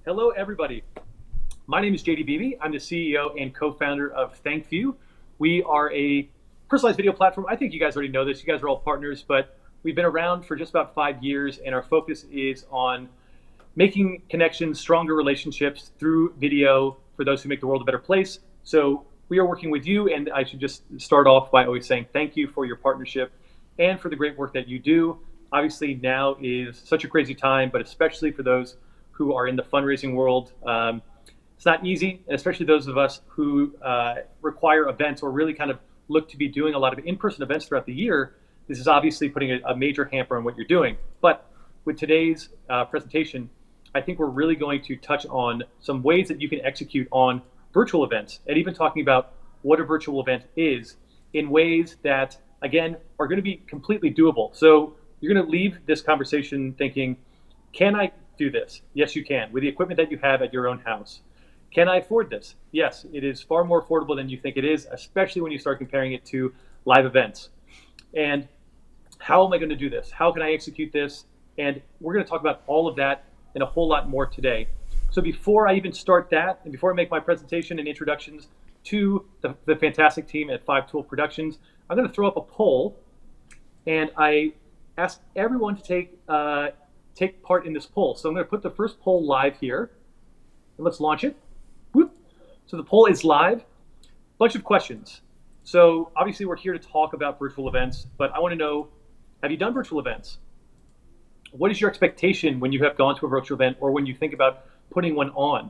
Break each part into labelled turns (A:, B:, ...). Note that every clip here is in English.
A: Hello, everybody. My name is JD Beebe. I'm the CEO and co-founder of ThankView. We are a personalized video platform. I think you guys already know this. You guys are all partners, but we've been around for just about 5 years, and our focus is on making connections, stronger relationships through video for those who make the world a better place. So we are working with you, and I should just start off by always saying thank you for your partnership and for the great work that you do. Obviously, now is such a crazy time, but especially for those who are in the fundraising world. It's not easy, and especially those of us who require events or really kind of look to be doing a lot of in-person events throughout the year. This is obviously putting a major hamper on what you're doing. But with today's presentation, I think we're really going to touch on some ways that you can execute on virtual events, and even talking about what a virtual event is in ways that, again, are going to be completely doable. So you're going to leave this conversation thinking, can I do this? Yes, you can, with the equipment that you have at your own house. Can I afford this? Yes, it is far more affordable than you think it is, especially when you start comparing it to live events. And how am I going to do this? How can I execute this? And we're going to talk about all of that and a whole lot more today. So before I even start that, and before I make my presentation and introductions to the fantastic team at 5Tool Productions, I'm going to throw up a poll, and I ask everyone to take part in this poll. So I'm going to put the first poll live here, and let's launch it. Whoop. So the poll is live. Bunch of questions. So obviously we're here to talk about virtual events, but I want to know, have you done virtual events? What is your expectation when you have gone to a virtual event or when you think about putting one on?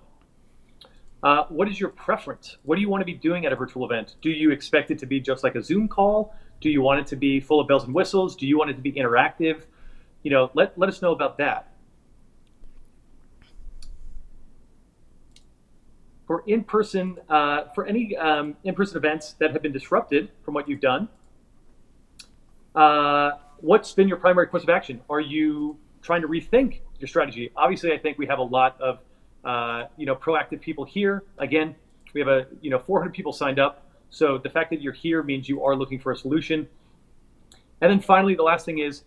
A: What is your preference? What do you want to be doing at a virtual event? Do you expect it to be just like a Zoom call? Do you want it to be full of bells and whistles? Do you want it to be interactive? Let us know about that. For in-person, for any in-person events that have been disrupted from what you've done, what's been your primary course of action? Are you trying to rethink your strategy? Obviously, I think we have a lot of proactive people here. Again, we have 400 people signed up. So the fact that you're here means you are looking for a solution. And then finally, the last thing is,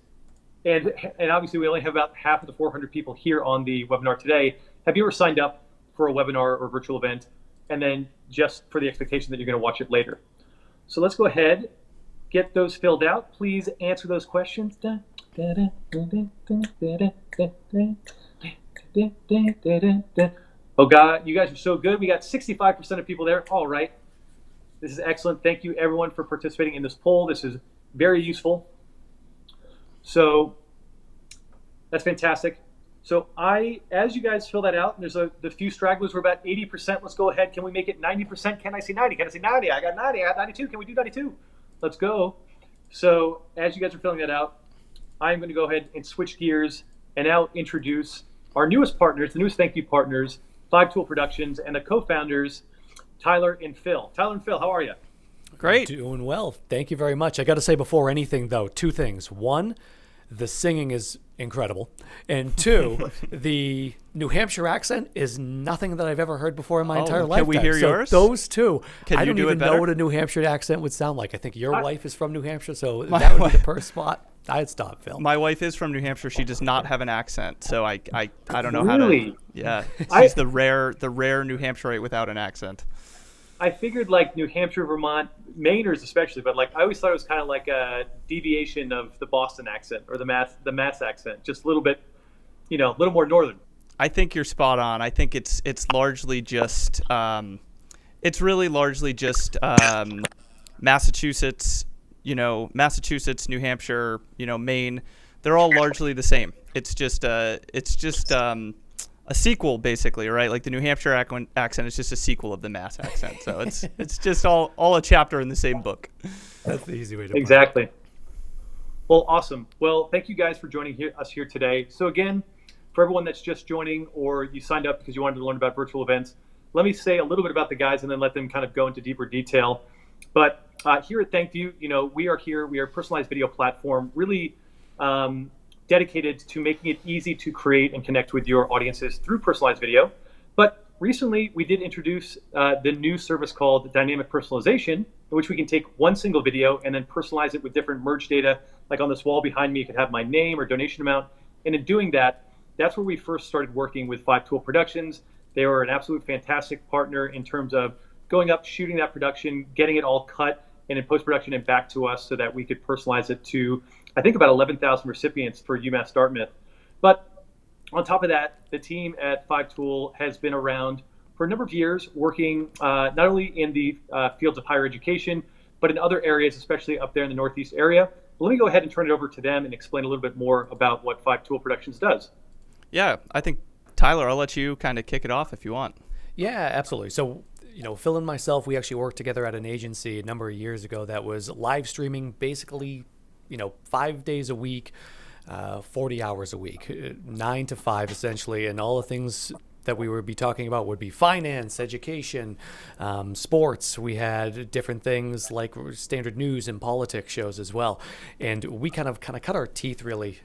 A: and obviously we only have about half of the 400 people here on the webinar today. Have you ever signed up for a webinar or virtual event and then just for the expectation that you're going to watch it later? So let's go ahead, get those filled out. Please answer those questions. Oh God, you guys are so good. We got 65% of people there. All right. This is excellent. Thank you everyone for participating in this poll. This is very useful. So that's fantastic. So as you guys fill that out, and there's the few stragglers, we're about 80%. Let's go ahead. Can we make it 90%? Can I see 90? Can I see 90? I got 90. I got 92. Can we do 92? Let's go. So as you guys are filling that out, I'm going to go ahead and switch gears and now introduce our newest partners, the newest ThankView partners, 5Tool Productions, and the co-founders, Tyler and Phil. Tyler and Phil, how are you?
B: Great.
C: Doing well. Thank you very much. I got to say before anything, though, two things. One, the singing is incredible. And two, the New Hampshire accent is nothing that I've ever heard before in my entire life.
B: Can we hear yours?
C: Those two.
B: Can
C: I
B: you
C: don't
B: do
C: even
B: it better?
C: know what a New Hampshire accent would sound like. I think your wife is from New Hampshire, so that would be the first spot. I'd stop, Phil.
B: My wife is from New Hampshire. She does not have an accent, so I don't know how
A: Really?
B: to. Yeah, she's the rare New Hampshireite without an accent.
A: I figured like New Hampshire, Vermont, Mainers especially, but like I always thought it was kind of like a deviation of the Boston accent or the Mass accent, just a little bit, a little more northern.
B: I think you're spot on. I think it's largely just it's really largely just Massachusetts, Massachusetts, New Hampshire, Maine. They're all largely the same. It's just a sequel, basically, right? Like the New Hampshire accent is just a sequel of the Mass accent. So it's just all a chapter in the same book.
C: That's the easy way to
A: Exactly. Well, awesome. Well, thank you guys for joining us here today. So again, for everyone that's just joining or you signed up because you wanted to learn about virtual events, let me say a little bit about the guys and then let them kind of go into deeper detail. But here at ThankView, we are a personalized video platform, really dedicated to making it easy to create and connect with your audiences through personalized video. But recently, we did introduce the new service called Dynamic Personalization, in which we can take one single video and then personalize it with different merge data. Like on this wall behind me, you could have my name or donation amount. And in doing that, that's where we first started working with Five Tool Productions. They were an absolute fantastic partner in terms of going up, shooting that production, getting it all cut, and in post-production and back to us so that we could personalize it to, I think, about 11,000 recipients for UMass Dartmouth. But on top of that, the team at Five Tool has been around for a number of years, working not only in the fields of higher education, but in other areas, especially up there in the Northeast area. Let me go ahead and turn it over to them and explain a little bit more about what Five Tool Productions does.
B: Yeah, I think, Tyler, I'll let you kind of kick it off if you want.
C: Yeah, absolutely. So, Phil and myself, we actually worked together at an agency a number of years ago that was live streaming basically, 5 days a week, 40 hours a week, 9 to 5 essentially, and all the things that we would be talking about would be finance, education, sports. We had different things like standard news and politics shows as well. And we kind of cut our teeth really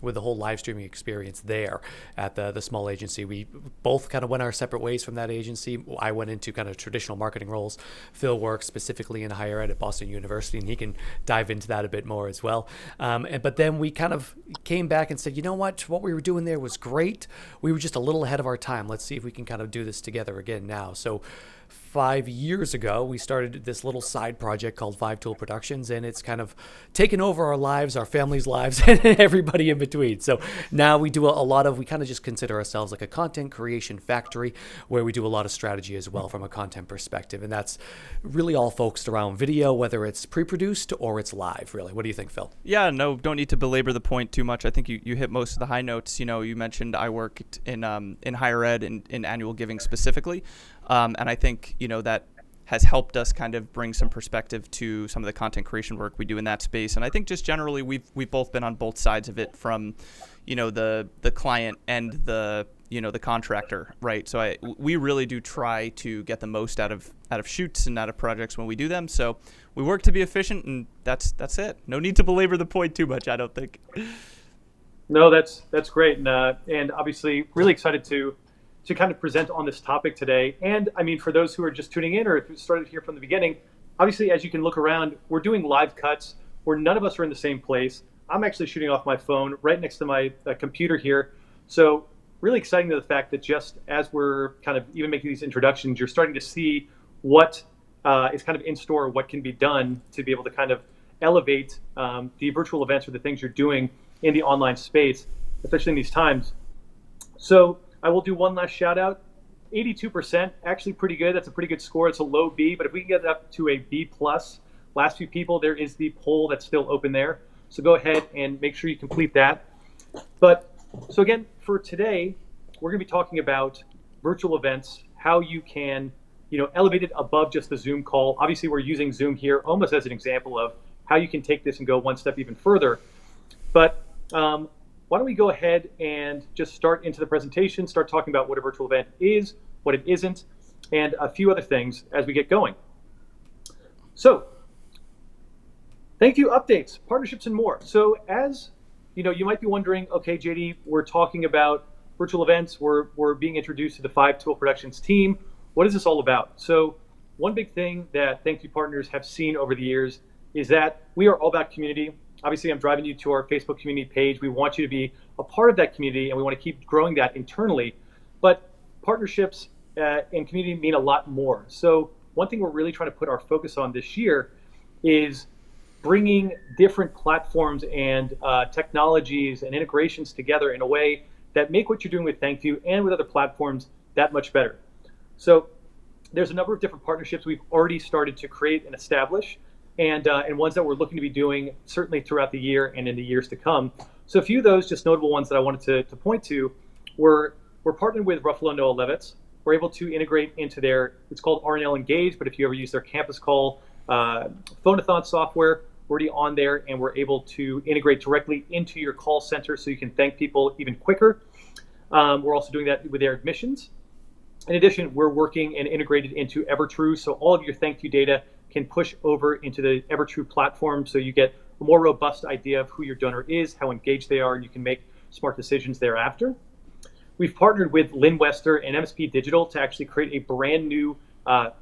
C: with the whole live streaming experience there at the small agency. We both kind of went our separate ways from that agency. I went into kind of traditional marketing roles. Phil works specifically in higher ed at Boston University, and he can dive into that a bit more as well. But then we kind of came back and said, you know what we were doing there was great. We were just a little ahead of our time. Let's see if we can kind of do this together again now. So 5 years ago, we started this little side project called Five Tool Productions, and it's kind of taken over our lives, our families' lives, and everybody in between. So now we do we kind of just consider ourselves like a content creation factory where we do a lot of strategy as well from a content perspective. And that's really all focused around video, whether it's pre-produced or it's live, really. What do you think, Phil?
B: Yeah, no, don't need to belabor the point too much. I think you hit most of the high notes. You mentioned I worked in higher ed in annual giving specifically. And I think, that has helped us kind of bring some perspective to some of the content creation work we do in that space. And I think just generally we've both been on both sides of it from, the client and the contractor, right? So we really do try to get the most out of shoots and out of projects when we do them. So we work to be efficient, and that's it. No need to belabor the point too much, I don't think.
A: No, that's great. And obviously really excited to kind of present on this topic today. And I mean, for those who are just tuning in or if you started here from the beginning, obviously, as you can look around, we're doing live cuts where none of us are in the same place. I'm actually shooting off my phone right next to my computer here. So really exciting to the fact that just as we're kind of even making these introductions, you're starting to see what is kind of in store, what can be done to be able to kind of elevate the virtual events or the things you're doing in the online space, especially in these times. So I will do one last shout out. 82%, actually pretty good. That's a pretty good score. It's a low B, but if we can get it up to a B plus, last few people, there is the poll that's still open there. So go ahead and make sure you complete that. But so again, for today, we're going to be talking about virtual events, how you can, elevate it above just the Zoom call. Obviously, we're using Zoom here almost as an example of how you can take this and go one step even further. But why don't we go ahead and just start into the presentation, start talking about what a virtual event is, what it isn't, and a few other things as we get going. So, ThankView updates, partnerships, and more. So as you might be wondering, okay, JD, we're talking about virtual events. We're being introduced to the Five Tool Productions team. What is this all about? So one big thing that ThankView partners have seen over the years is that we are all about community. Obviously, I'm driving you to our Facebook community page. We want you to be a part of that community, and we want to keep growing that internally. But partnerships and community mean a lot more. So one thing we're really trying to put our focus on this year is bringing different platforms and technologies and integrations together in a way that make what you're doing with ThankView and with other platforms that much better. So there's a number of different partnerships we've already started to create and establish, and ones that we're looking to be doing certainly throughout the year and in the years to come. So a few of those just notable ones that I wanted to point to we're partnered with Ruffalo Noah Levitz. We're able to integrate into it's called RNL Engage, but if you ever use their campus call phone-a-thon software, we're already on there, and we're able to integrate directly into your call center so you can thank people even quicker. We're also doing that with their admissions. In addition, we're working and integrated into Evertrue, so all of your ThankView data can push over into the Evertrue platform so you get a more robust idea of who your donor is, how engaged they are, and you can make smart decisions thereafter. We've partnered with Lynn Wester and MSP Digital to actually create a brand new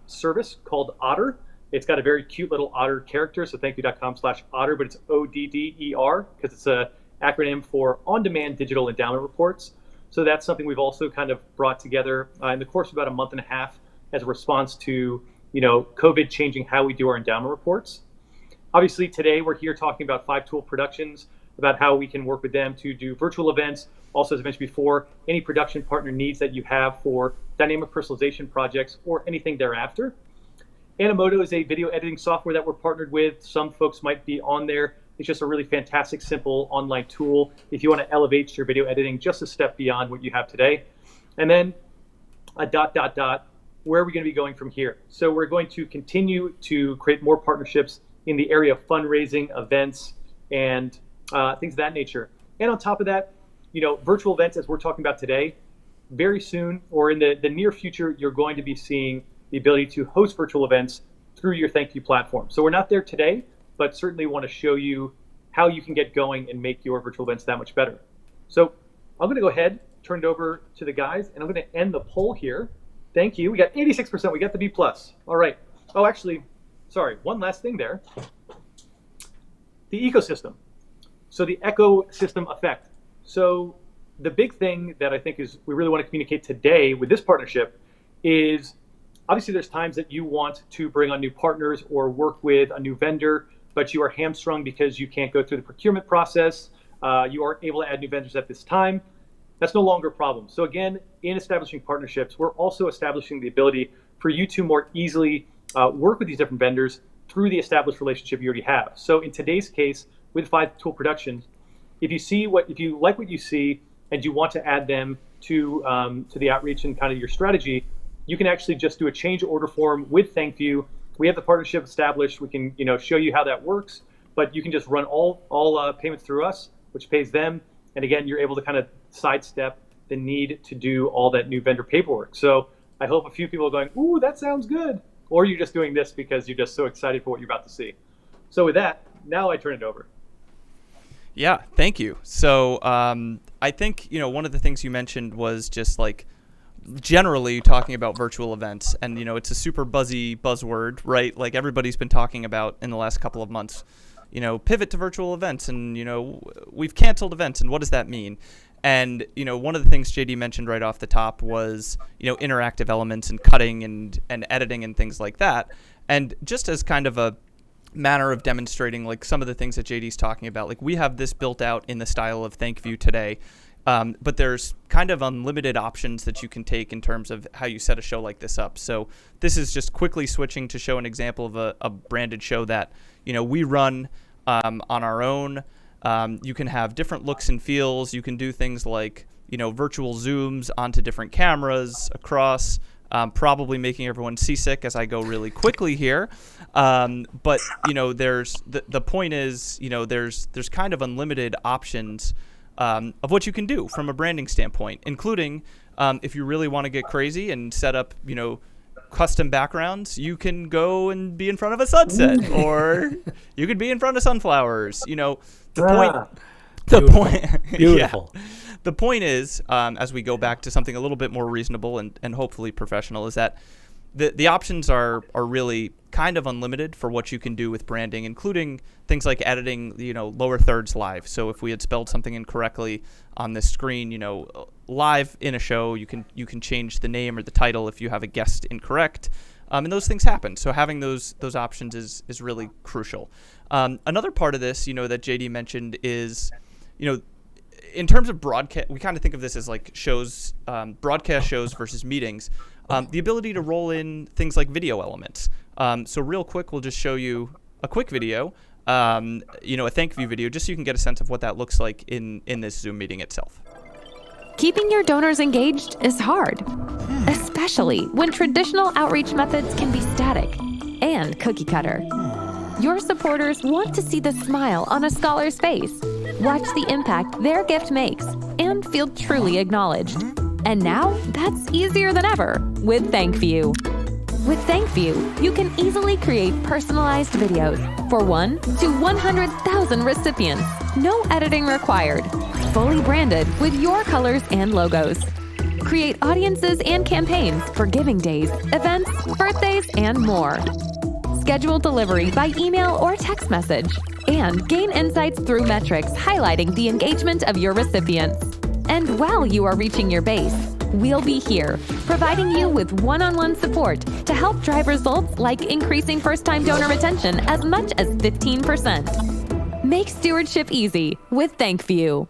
A: service called Otter. It's got a very cute little otter character, so thankyou.com/otter, but it's ODDER because it's acronym for On-Demand Digital Endowment Reports. So that's something we've also kind of brought together in the course of about a month and a half as a response to, COVID changing how we do our endowment reports. Obviously, today we're here talking about 5-Tool Productions, about how we can work with them to do virtual events. Also, as I mentioned before, any production partner needs that you have for dynamic personalization projects or anything thereafter. Animoto is a video editing software that we're partnered with. Some folks might be on there. It's just a really fantastic, simple online tool if you want to elevate your video editing just a step beyond what you have today. And then where are we going to be going from here? So we're going to continue to create more partnerships in the area of fundraising, events, and things of that nature. And on top of that, virtual events, as we're talking about today, very soon or in the near future, you're going to be seeing the ability to host virtual events through your ThankView platform. So we're not there today, but certainly want to show you how you can get going and make your virtual events that much better. So I'm going to go ahead, turn it over to the guys, and I'm going to end the poll here. Thank you. We got 86%. We got the B+. All right. Oh, actually, sorry. One last thing there. The ecosystem. So the ecosystem effect. So the big thing that I think is we really want to communicate today with this partnership is obviously there's times that you want to bring on new partners or work with a new vendor, but you are hamstrung because you can't go through the procurement process. You aren't able to add new vendors at this time. That's no longer a problem. So again, in establishing partnerships, we're also establishing the ability for you to more easily work with these different vendors through the established relationship you already have. So in today's case, with 5-Tool Productions, if you like what you see and you want to add them to the outreach and kind of your strategy, you can actually just do a change order form with ThankView. We have the partnership established. We can show you how that works, but you can just run all payments through us, which pays them. And again, you're able to kind of sidestep the need to do all that new vendor paperwork. So I hope a few people are going, ooh, that sounds good. Or you're just doing this because you're just so excited for what you're about to see. So with that, now I turn it over.
B: Yeah, thank you. So I think, one of the things you mentioned was just like generally talking about virtual events. And, it's a super buzzy buzzword, right? Like everybody's been talking about in the last couple of months, pivot to virtual events and, we've canceled events. And what does that mean? And, one of the things JD mentioned right off the top was, interactive elements and cutting and editing and things like that. And just as kind of a manner of demonstrating like some of the things that JD's talking about, like we have this built out in the style of ThankView today. But there's kind of unlimited options that you can take in terms of how you set a show like this up. So this is just quickly switching to show an example of a branded show that, we run on our own. You can have different looks and feels. You can do things like, virtual zooms onto different cameras across, probably making everyone seasick as I go really quickly here. But, there's the point is, there's kind of unlimited options of what you can do from a branding standpoint, including if you really want to get crazy and set up, custom backgrounds, you can go and be in front of a sunset or you could be in front of sunflowers. The point is, as we go back to something a little bit more reasonable and hopefully professional, is that the options are really kind of unlimited for what you can do with branding, including things like editing, lower thirds live. So if we had spelled something incorrectly on this screen, live in a show, you can change the name or the title if you have a guest incorrect. And those things happen. So having those options is really crucial. Another part of this, that JD mentioned is, in terms of broadcast, we kind of think of this as like shows, broadcast shows versus meetings. The ability to roll in things like video elements. So real quick, we'll just show you a quick video, a ThankView video, just so you can get a sense of what that looks like in this Zoom meeting itself.
D: Keeping your donors engaged is hard, especially when traditional outreach methods can be static and cookie cutter. Your supporters want to see the smile on a scholar's face, watch the impact their gift makes, and feel truly acknowledged. And now, that's easier than ever with ThankView. With ThankView, you can easily create personalized videos for 1 to 100,000 recipients. No editing required. Fully branded with your colors and logos. Create audiences and campaigns for giving days, events, birthdays, and more. schedule delivery by email or text message, and gain insights through metrics highlighting the engagement of your recipients. And while you are reaching your base, we'll be here, providing you with one-on-one support to help drive results like increasing first-time donor retention as much as 15%. Make stewardship easy with ThankView.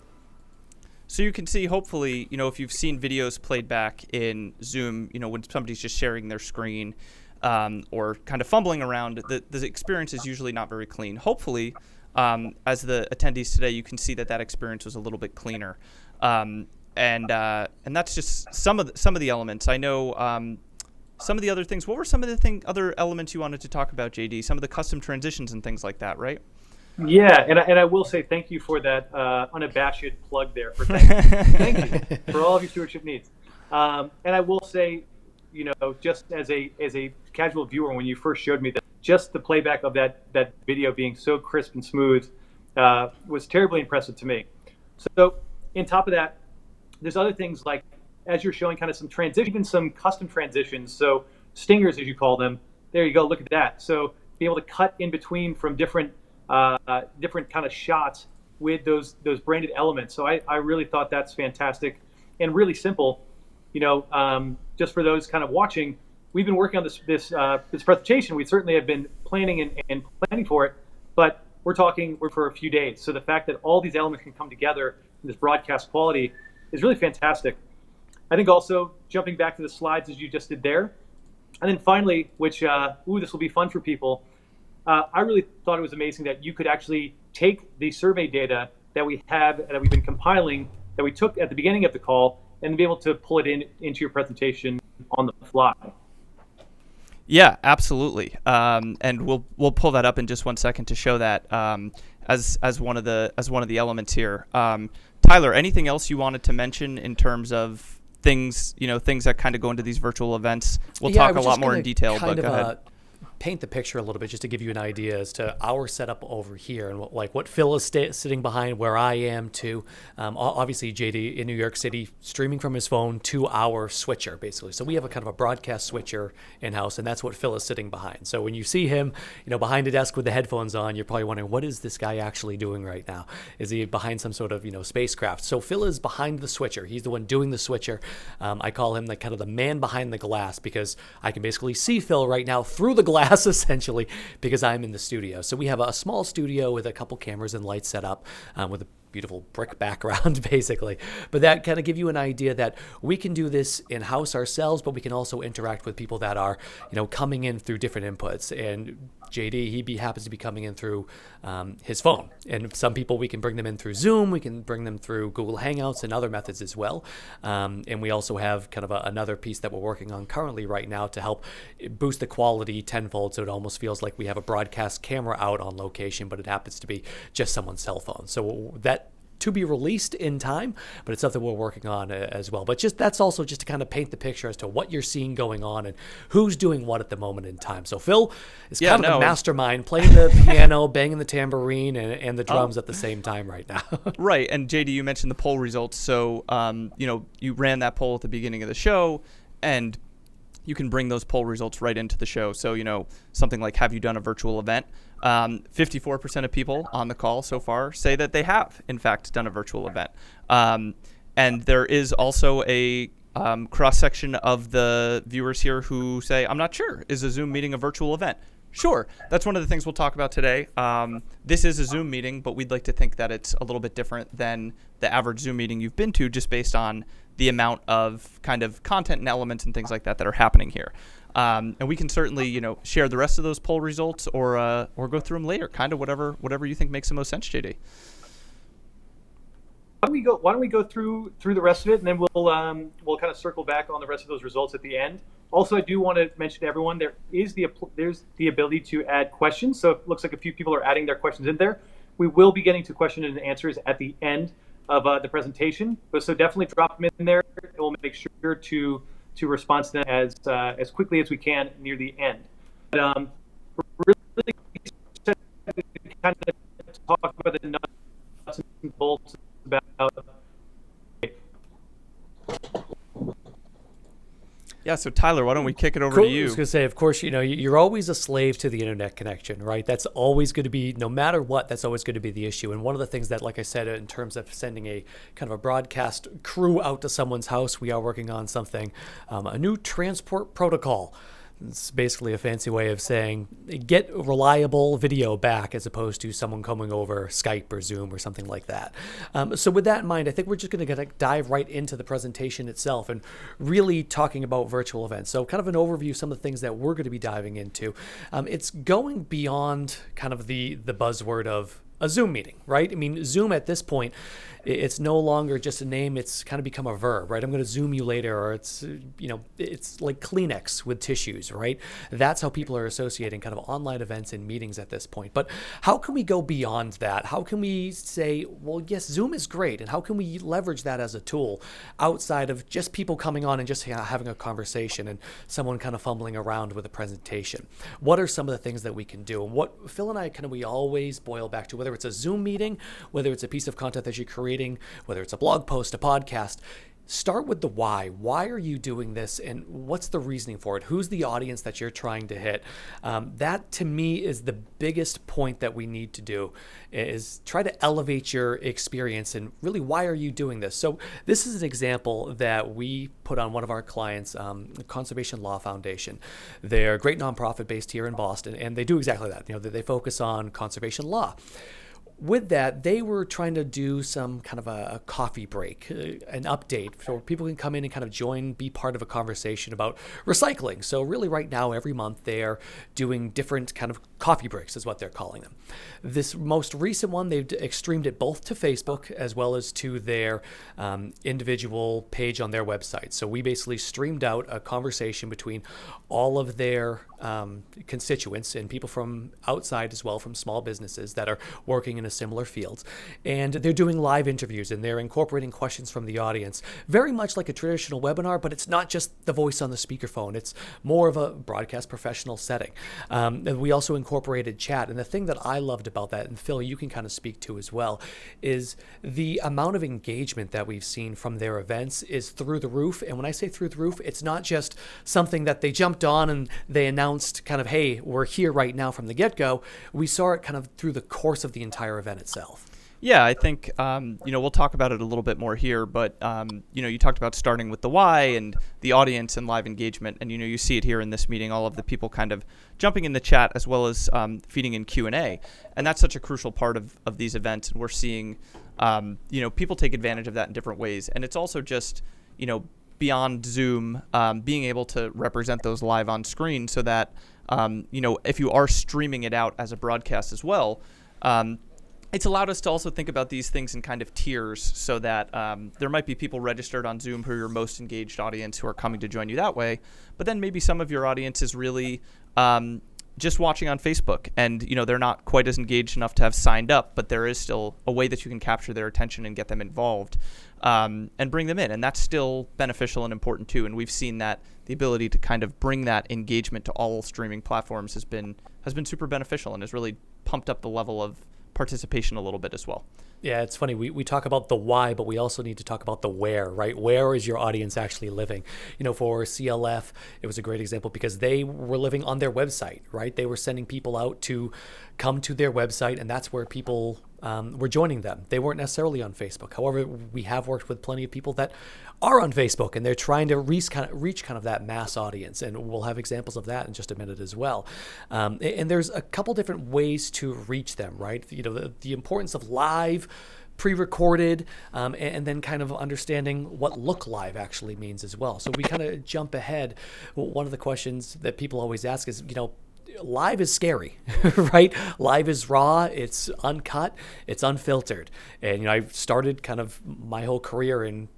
B: So you can see, hopefully, if you've seen videos played back in Zoom, when somebody's just sharing their screen or kind of fumbling around, the experience is usually not very clean. Hopefully, as the attendees today, you can see that experience was a little bit cleaner. And that's just some of the elements. I know some of the other things. What were some of the other elements you wanted to talk about, JD? Some of the custom transitions and things like that, right?
A: Yeah, and I will say thank you for that unabashed plug there. Thank you for all of your stewardship needs. And I will say, just as a casual viewer, when you first showed me that, just the playback of that video being so crisp and smooth was terribly impressive to me. So, on top of that, there's other things like, as you're showing kind of some transition, even some custom transitions. So stingers, as you call them, there you go. Look at that. So be able to cut in between from different kind of shots with those branded elements. So I really thought that's fantastic and really simple. Just for those kind of watching, we've been working on this presentation. We certainly have been planning and planning for it, but we're for a few days. So the fact that all these elements can come together in this broadcast quality is really fantastic. I think also jumping back to the slides as you just did there, and then finally, which this will be fun for people. I really thought it was amazing that you could actually take the survey data that we have, that we've been compiling, that we took at the beginning of the call, and be able to pull it into your presentation on the fly.
B: Yeah, absolutely. And we'll pull that up in just 1 second to show that as one of the elements here. Tyler, anything else you wanted to mention in terms of things that kind of go into these virtual events? We'll talk a lot more in detail, but go ahead.
C: Paint the picture a little bit just to give you an idea as to our setup over here and what Phil is sitting behind, where I am too. Obviously, JD in New York City streaming from his phone to our switcher, basically. So we have a kind of a broadcast switcher in-house, and that's what Phil is sitting behind. So when you see him, behind a desk with the headphones on, you're probably wondering, what is this guy actually doing right now? Is he behind some sort of, spacecraft? So Phil is behind the switcher. He's the one doing the switcher. I call him the man behind the glass, because I can basically see Phil right now through the glass, essentially, because I'm in the studio. So we have a small studio with a couple cameras and lights set up with a beautiful brick background, basically. But that kind of give you an idea that we can do this in-house ourselves, but we can also interact with people that are, coming in through different inputs. And JD, he happens to be coming in through his phone. And some people, we can bring them in through Zoom. We can bring them through Google Hangouts and other methods as well. And we also have kind of another piece that we're working on currently right now to help boost the quality tenfold, so it almost feels like we have a broadcast camera out on location, but it happens to be just someone's cell phone. So that to be released in time, but it's something we're working on as well. But that's also just to kind of paint the picture as to what you're seeing going on and who's doing what at the moment in time. So Phil is kind of the mastermind, playing the piano, banging the tambourine, and the drums at the same time right now.
B: Right. And JD, you mentioned the poll results. So, you ran that poll at the beginning of the show, and you can bring those poll results right into the show. So, something like, have you done a virtual event? 54% of people on the call so far say that they have, in fact, done a virtual event. And there is also a cross-section of the viewers here who say, I'm not sure, is a Zoom meeting a virtual event? Sure. That's one of the things we'll talk about today. This is a Zoom meeting, but we'd like to think that it's a little bit different than the average Zoom meeting you've been to, just based on the amount of kind of content and elements and things like that are happening here. And we can certainly, share the rest of those poll results or go through them later, kind of whatever you think makes the most sense, JD.
A: Why don't we go through the rest of it, and then we'll kind of circle back on the rest of those results at the end. Also, I do want to mention to everyone, there's the ability to add questions. So it looks like a few people are adding their questions in there. We will be getting to question and answers at the end of the presentation. But so definitely drop them in there, and we'll make sure to respond to them as quickly as we can near the end. But we're really kind of talk about the nuts and bolts about.
B: Yeah, so Tyler, why don't we kick it over
C: Cool.
B: to
C: I
B: you?
C: was going to say, of course, you're always a slave to the internet connection, right? That's always going to be, no matter what, that's always going to be the issue. And one of the things that, like I said, in terms of sending a kind of a broadcast crew out to someone's house, we are working on something, a new transport protocol. It's basically a fancy way of saying get reliable video back as opposed to someone coming over Skype or Zoom or something like that. So with that in mind, I think we're just going to dive right into the presentation itself and really talking about virtual events. So kind of an overview of some of the things that we're going to be diving into. It's going beyond kind of the buzzword of a Zoom meeting, right? I mean, Zoom at this point, it's no longer just a name, it's kind of become a verb, right? I'm going to Zoom you later, or it's, it's like Kleenex with tissues, right? That's how people are associating kind of online events and meetings at this point. But how can we go beyond that? How can we say, well, yes, Zoom is great, and how can we leverage that as a tool outside of just people coming on and just having a conversation and someone kind of fumbling around with a presentation? What are some of the things that we can do? And what Phil and I we always boil back to, whether it's a Zoom meeting, whether it's a piece of content that you're creating, whether it's a blog post, a podcast, start with the why. Why are you doing this, and what's the reasoning for it? Who's the audience that you're trying to hit? That, to me, is the biggest point that we need to do, is try to elevate your experience and really, why are you doing this? So this is an example that we put on one of our clients, the Conservation Law Foundation. They're a great nonprofit based here in Boston, and they do exactly that. They focus on conservation law. With that, they were trying to do some kind of a coffee break, an update, so people can come in and kind of join, be part of a conversation about recycling. So really right now, every month, they're doing different kind of coffee breaks is what they're calling them. This most recent one, they've streamed it both to Facebook as well as to their individual page on their website. So we basically streamed out a conversation between all of their constituents and people from outside as well, from small businesses that are working in a similar fields. And they're doing live interviews, and they're incorporating questions from the audience, very much like a traditional webinar, but it's not just the voice on the speakerphone. It's more of a broadcast professional setting. And we also incorporated chat. And the thing that I loved about that, and Phil, you can kind of speak to as well, is the amount of engagement that we've seen from their events is through the roof. And when I say through the roof, it's not just something that they jumped on and they announced kind of, hey, we're here right now from the get-go. We saw it kind of through the course of the entire event itself.
B: Yeah, I think, we'll talk about it a little bit more here, but, you talked about starting with the why and the audience and live engagement. And, you see it here in this meeting, all of the people kind of jumping in the chat as well as feeding in Q&A. And that's such a crucial part of these events. And we're seeing, people take advantage of that in different ways. And it's also just, beyond Zoom, being able to represent those live on screen so that, if you are streaming it out as a broadcast as well, it's allowed us to also think about these things in kind of tiers so that there might be people registered on Zoom who are your most engaged audience who are coming to join you that way. But then maybe some of your audience is really just watching on Facebook and, they're not quite as engaged enough to have signed up, but there is still a way that you can capture their attention and get them involved and bring them in. And that's still beneficial and important too. And we've seen that the ability to kind of bring that engagement to all streaming platforms has been super beneficial and has really pumped up the level of participation a little bit as well.
C: Yeah, it's funny. We talk about the why, but we also need to talk about the where, right? Where is your audience actually living? For CLF, it was a great example because they were living on their website, right? They were sending people out to come to their website, and that's where people were joining them. They weren't necessarily on Facebook. However, we have worked with plenty of people that are on Facebook, and they're trying to reach kind of that mass audience, and we'll have examples of that in just a minute as well. And there's a couple different ways to reach them, right? The importance of live, pre-recorded, and then kind of understanding what look live actually means as well. So we kind of jump ahead. One of the questions that people always ask is, live is scary, right? Live is raw, it's uncut, it's unfiltered. And, I started kind of my whole career in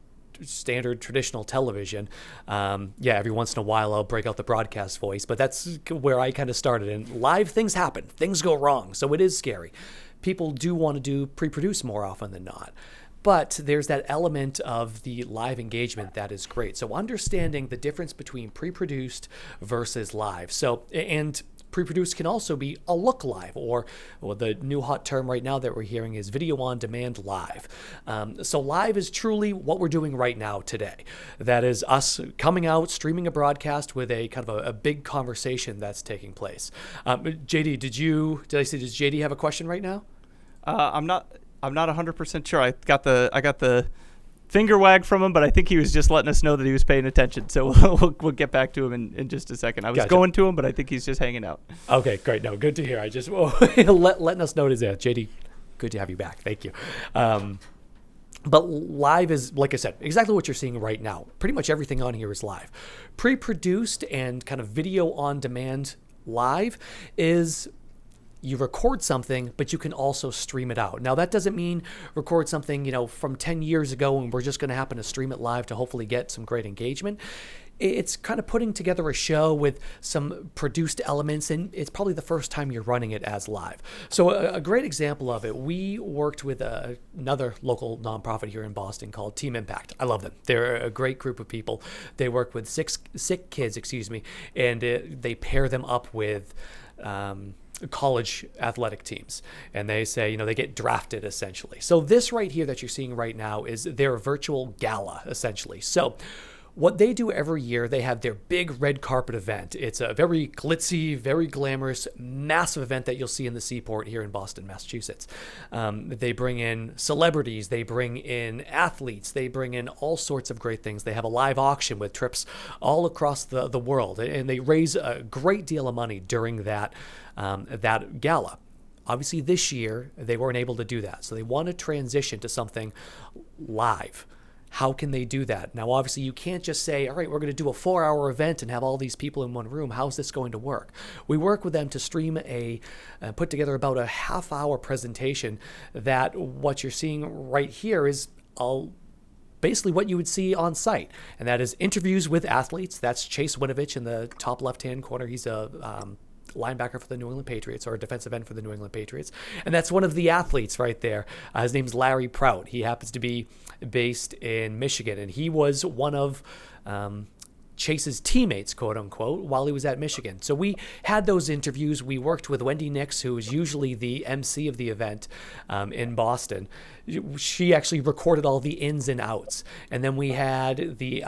C: standard traditional television. Every once in a while I'll break out the broadcast voice, but that's where I kind of started. And live things happen, things go wrong. So it is scary. People do want to do pre-produce more often than not. But there's that element of the live engagement that is great. So understanding the difference between pre-produced versus live. So, and Pre-produced can also be a look live, or the new hot term right now that we're hearing is video on demand live. So live is truly what we're doing right now today. That is us coming out, streaming a broadcast with a kind of a big conversation that's taking place. JD, does JD have a question right now?
B: I'm not 100% sure. I got the finger wag from him, but I think he was just letting us know that he was paying attention. So we'll get back to him in just a second. I was going to him, but I think he's just hanging out.
C: Okay, great. No, good to hear. I just letting us know it is there. JD, good to have you back. Thank you. But live is, like I said, exactly what you're seeing right now. Pretty much everything on here is live. Pre-produced and kind of video on demand live is you record something, but you can also stream it out. Now, that doesn't mean record something, from 10 years ago and we're just going to happen to stream it live to hopefully get some great engagement. It's kind of putting together a show with some produced elements, and it's probably the first time you're running it as live. So a great example of it, we worked with another local nonprofit here in Boston called Team Impact. I love them. They're a great group of people. They work with sick kids, and they pair them up with college athletic teams, and they say, they get drafted essentially. So this right here that you're seeing right now is their virtual gala essentially. So what they do every year, they have their big red carpet event. It's a very glitzy, very glamorous, massive event that you'll see in the Seaport here in Boston, Massachusetts. They bring in celebrities, they bring in athletes, they bring in all sorts of great things. They have a live auction with trips all across the world, and they raise a great deal of money during that gala. Obviously, this year, they weren't able to do that, so they want to transition to something live. How can they do that? Now, obviously, you can't just say, all right, we're going to do a 4-hour event and have all these people in one room. How's this going to work? We work with them to stream put together about a half-hour presentation that what you're seeing right here is basically what you would see on site. And that is interviews with athletes. That's Chase Winovich in the top left-hand corner. He's a linebacker for the New England Patriots, or a defensive end for the New England Patriots. And that's one of the athletes right there. His name's Larry Prout. He happens to be based in Michigan, and he was one of Chase's teammates, quote unquote, while he was at Michigan. So we had those interviews. We worked with Wendy Nix, who is usually the MC of the event in Boston. She actually recorded all the ins and outs. And then we had the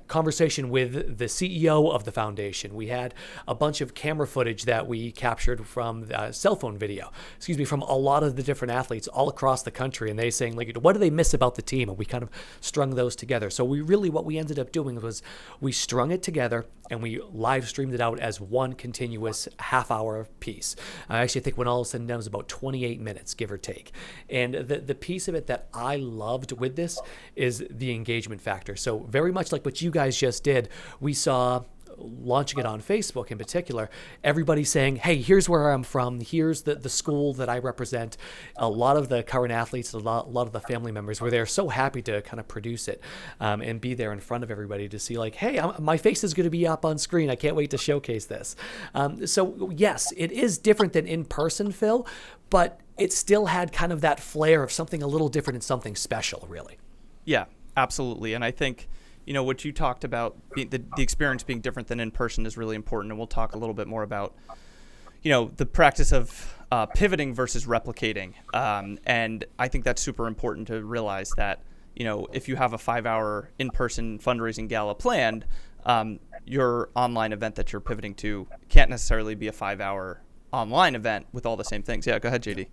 C: conversation with the CEO of the foundation. We had a bunch of camera footage that we captured from cell phone video, from a lot of the different athletes all across the country. And they saying, what do they miss about the team? And we kind of strung those together. So what we ended up doing was we strung it together and we live streamed it out as one continuous half-hour piece. I actually think when all is said and done, it was about 28 minutes, give or take. And the piece of it that I loved with this is the engagement factor. So very much like what you guys just did, we saw launching it on Facebook in particular, everybody saying, hey, here's where I'm from, here's the school that I represent. A lot of the current athletes, a lot of the family members were there, so happy to kind of produce it and be there in front of everybody to see hey, my face is going to be up on screen. I can't wait to showcase this. So yes, it is different than in person, Phil, but it still had kind of that flair of something a little different and something special, really.
B: Yeah, absolutely. And I think what you talked about, the experience being different than in person is really important. And we'll talk a little bit more about, the practice of pivoting versus replicating. And I think that's super important to realize that, if you have a 5-hour in-person fundraising gala planned, your online event that you're pivoting to can't necessarily be a 5-hour online event with all the same things. Yeah, go ahead, JD.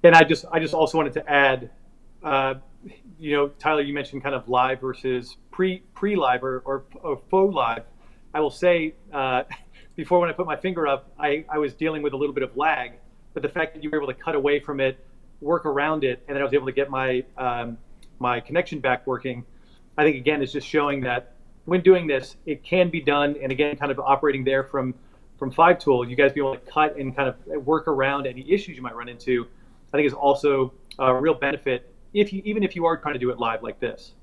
A: And I just also wanted to add, Tyler, you mentioned kind of live versus pre-live or faux live. I will say, before when I put my finger up, I was dealing with a little bit of lag, but the fact that you were able to cut away from it, work around it, and then I was able to get my my connection back working, I think again is just showing that when doing this, it can be done. And again, kind of operating there from 5tool, you guys be able to cut and kind of work around any issues you might run into, I think is also a real benefit even if you are trying to do it live like this.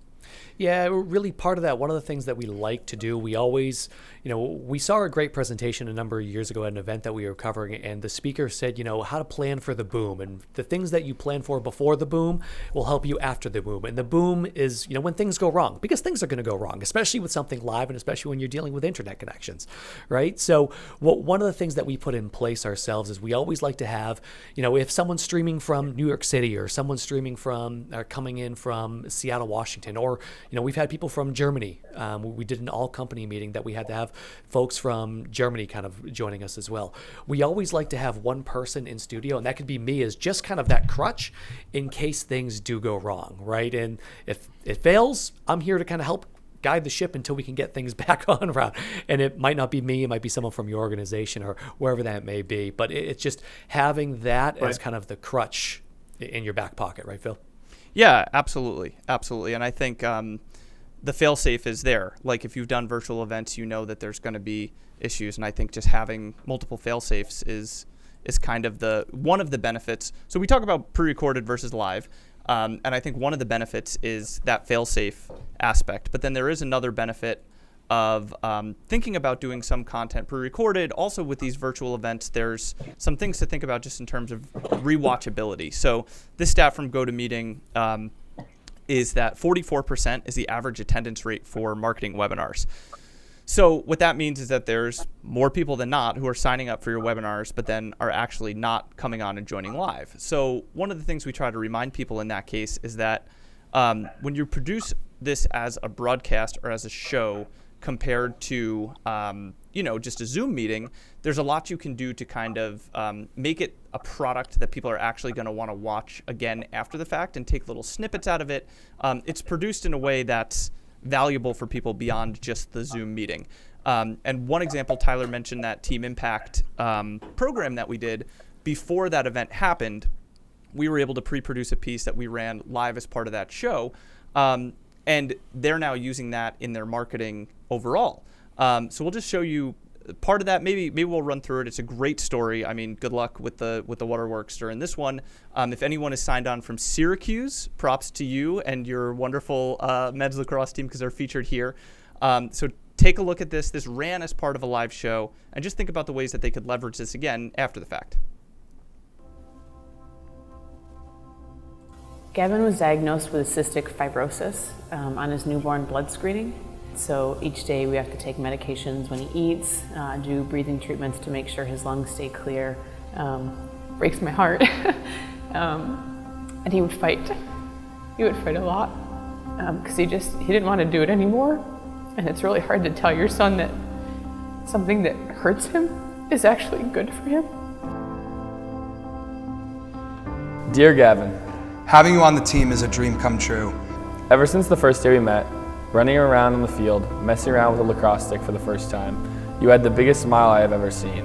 C: Yeah, really part of that. One of the things that we like to do, we always, we saw a great presentation a number of years ago at an event that we were covering, and the speaker said, how to plan for the boom. And the things that you plan for before the boom will help you after the boom. And the boom is, when things go wrong, because things are going to go wrong, especially with something live and especially when you're dealing with internet connections, right? So one of the things that we put in place ourselves is we always like to have, if someone's streaming from New York City or someone's streaming from, or coming in from Seattle, Washington, or we've had people from Germany. We did an all-company meeting that we had to have folks from Germany kind of joining us as well. We always like to have one person in studio, and that could be me as just kind of that crutch in case things do go wrong, right? And if it fails, I'm here to kind of help guide the ship until we can get things back on route. And it might not be me, it might be someone from your organization or wherever that may be. But it's just having that as kind of the crutch in your back pocket, right, Phil?
B: Yeah, absolutely. Absolutely. And I think the fail-safe is there. Like if you've done virtual events, you know that there's going to be issues. And I think just having multiple fail-safes is kind of one of the benefits. So we talk about pre-recorded versus live. And I think one of the benefits is that fail-safe aspect. But then there is another benefit of thinking about doing some content pre-recorded. Also with these virtual events, there's some things to think about just in terms of rewatchability. So this stat from GoToMeeting is that 44% is the average attendance rate for marketing webinars. So what that means is that there's more people than not who are signing up for your webinars, but then are actually not coming on and joining live. So one of the things we try to remind people in that case is that when you produce this as a broadcast or as a show compared to just a Zoom meeting, there's a lot you can do to kind of make it a product that people are actually going to want to watch again after the fact and take little snippets out of it. It's produced in a way that's valuable for people beyond just the Zoom meeting. And one example, Tyler mentioned that Team Impact program that we did. Before that event happened, we were able to pre-produce a piece that we ran live as part of that show. And they're now using that in their marketing overall. So we'll just show you part of that. Maybe we'll run through it. It's a great story. I mean, good luck with the waterworks during this one. If anyone is signed on from Syracuse, props to you and your wonderful men's lacrosse team because they're featured here. So take a look at this. This ran as part of a live show, and just think about the ways that they could leverage this again after the fact.
E: Gavin was diagnosed with cystic fibrosis on his newborn blood screening. So each day we have to take medications when he eats, do breathing treatments to make sure his lungs stay clear. Breaks my heart. And he would fight. He would fight a lot because he didn't want to do it anymore. And it's really hard to tell your son that something that hurts him is actually good for him.
F: Dear Gavin,
G: having you on the team is a dream come true.
F: Ever since the first day we met, running around on the field, messing around with a lacrosse stick for the first time, you had the biggest smile I have ever seen.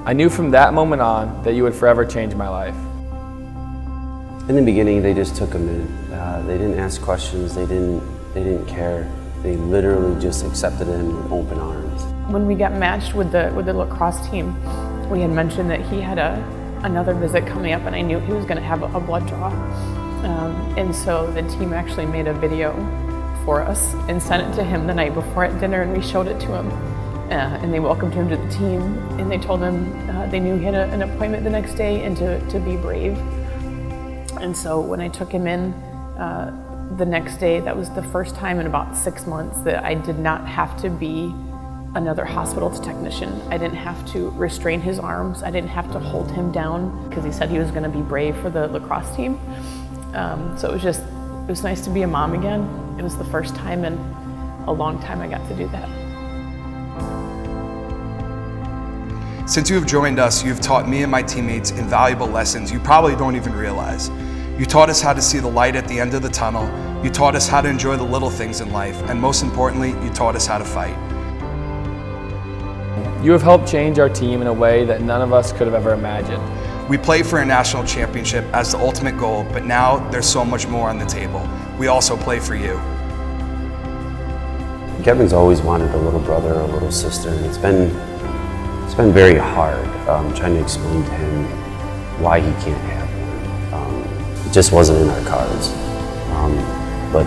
F: I knew from that moment on that you would forever change my life.
H: In the beginning, they just took him in. They didn't ask questions. They didn't care. They literally just accepted him with open arms.
E: When we got matched with the lacrosse team, we had mentioned that he had another visit coming up, and I knew he was going to have a blood draw. And so the team actually made a video for us and sent it to him the night before at dinner, and we showed it to him. And they welcomed him to the team, and they told him they knew he had an appointment the next day and to be brave. And so when I took him in the next day, that was the first time in about 6 months that I did not have to be another hospital technician. I didn't have to restrain his arms. I didn't have to hold him down because he said he was going to be brave for the lacrosse team. So it was nice to be a mom again. It was the first time in a long time I got to do that.
G: Since you have joined us, you have taught me and my teammates invaluable lessons you probably don't even realize. You taught us how to see the light at the end of the tunnel. You taught us how to enjoy the little things in life. And most importantly, you taught us how to fight.
F: You have helped change our team in a way that none of us could have ever imagined.
G: We play for a national championship as the ultimate goal, but now there's so much more on the table. We also play for you.
H: Kevin's always wanted a little brother or a little sister, and it's been very hard trying to explain to him why he can't have one. It just wasn't in our cards. But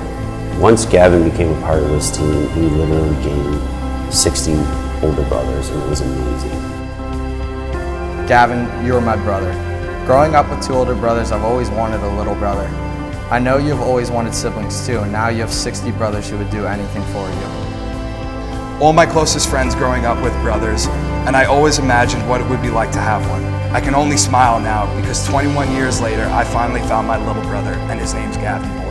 H: Once Gavin became a part of this team, he literally gained 60 older brothers, and it was amazing.
I: Gavin, you are my brother. Growing up with 2 older brothers, I've always wanted a little brother. I know you've always wanted siblings too, and now you have 60 brothers who would do anything for you.
G: All my closest friends growing up with brothers, and I always imagined what it would be like to have one. I can only smile now because 21 years later, I finally found my little brother, and his name's Gavin Boyd.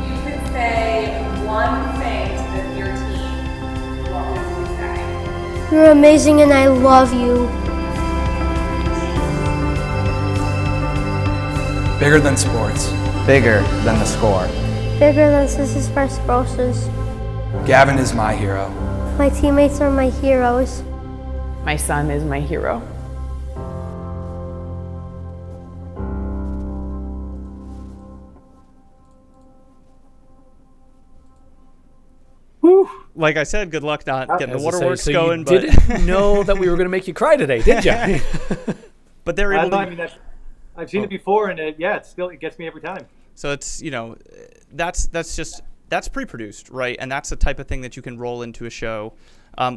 J: You could say one thing to your team, what would you say?
K: You're amazing and I love you.
G: Bigger than sports.
I: Bigger than the score.
K: Bigger than Sis's First Grocers.
G: Gavin is my hero.
K: My teammates are my heroes.
E: My son is my hero.
A: Whew.
B: Like I said, good luck not getting the
C: As I say,
B: waterworks
C: so
B: going.
C: you
B: But
C: didn't know that we were going to make you cry today, did you?
B: but they're
A: I
B: able
A: don't know,
B: to.
A: I mean, I've seen it before, and it gets me every time.
B: So it's that's pre-produced, right? And that's the type of thing that you can roll into a show,